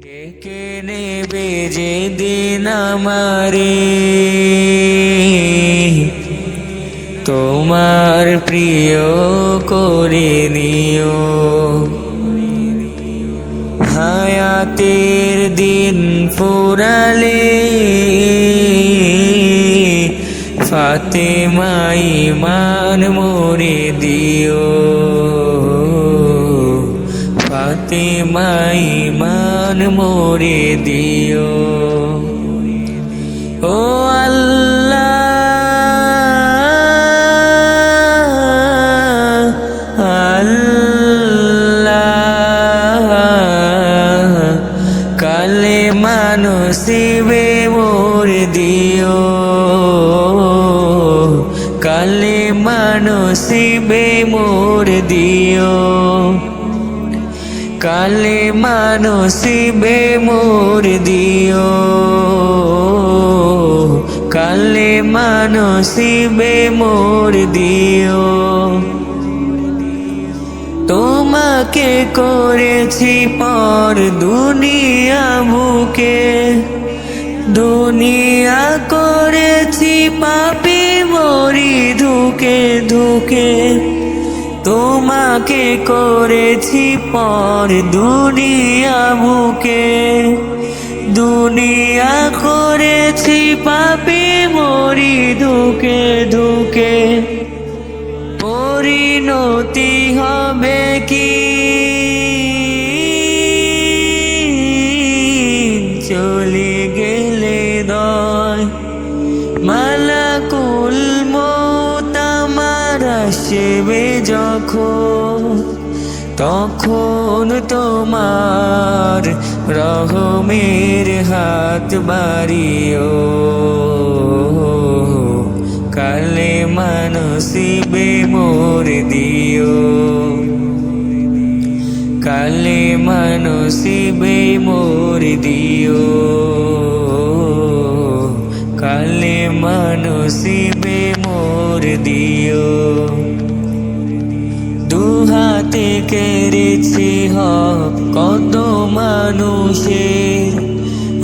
ডেকে নেবে যেদিন আমারে তোমার প্রিয় করে নিও। হায়াতের দিন ফুরালে ফাতেমা ঈমান মোরে দিও। ফাতেমা ঈমান মোরে দিও। ও আল্লাহ আল্লাহ কালেমা নসিবে মোর দিও। কালেমা নসিবে মোর দিও। কালেমা নসিবে মোর দিও। কালেমা নসিবে মোর দিও। তোমাকে করেছি পর দুনিয়া বুকে, দুনিয়া করেছি পাপী মরি ধুকে ধুকে। তোমাকে করেছি পর দুনিয়া বুকে, দুনিয়া করেছি পাপী মরি ধুকে ধুকে। পরিণতি হবে কি চলে গেলে দয় মালাকুল মউত আমার আসবে যখন, তখন তোমার রহমের হাত বাড়িও। কালেমা নসিবে মোর দিও। কালেমা নসিবে মোর দিও। কালেমা নসিবে মোর দিও। দুহাতে কেড়েছি হক কত মানুষের,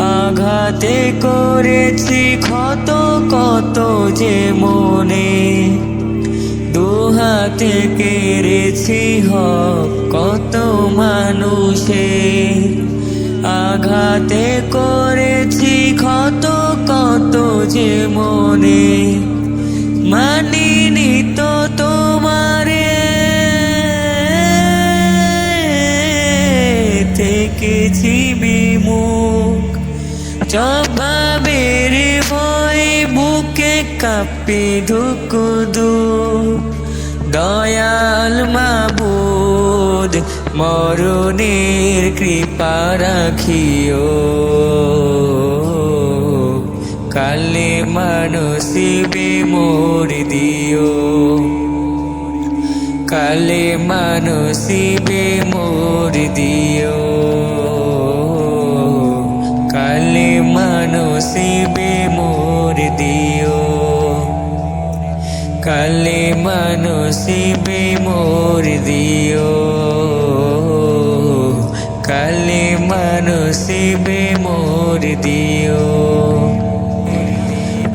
আঘাতে করেছি ক্ষত কত যে মনে। দুহাতে কেড়েছি হক কত মানুষের, আঘাতে করেছি ক্ষত কত যে মনে। মানিনি তো তোমারে থেকেছি বিমুখ, জবাবের ভয় বুকে কাঁপে ধুকু ধুক। দয়াল মাবুদ মরণের কৃপা রাখিও। কালেমা নসিবে মোর দিও। কালেমা নসিবে মোর দিও। কালেমা নসিবে মোর দিও। কালেমা নসিবে মোর দিও। কালেমা নসিবে মোর দিও।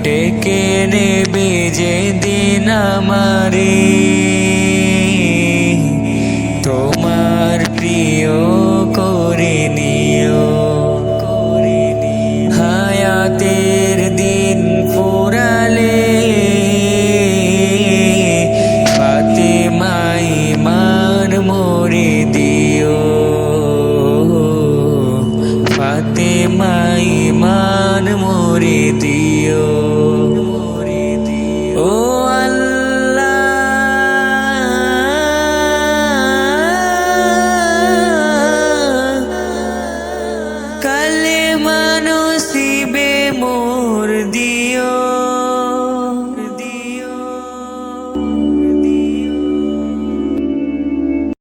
ডেকে নেবে যেদিন আমারে তোমার প্রিয় করে নিও। হায়াতের দিন ফুরালে ফাতেমা ঈমান মোরে দিও। ফাতেমা ঈমান মোরে দিও। ও আল্লাহ কালেমা নসিবে মোর দিও।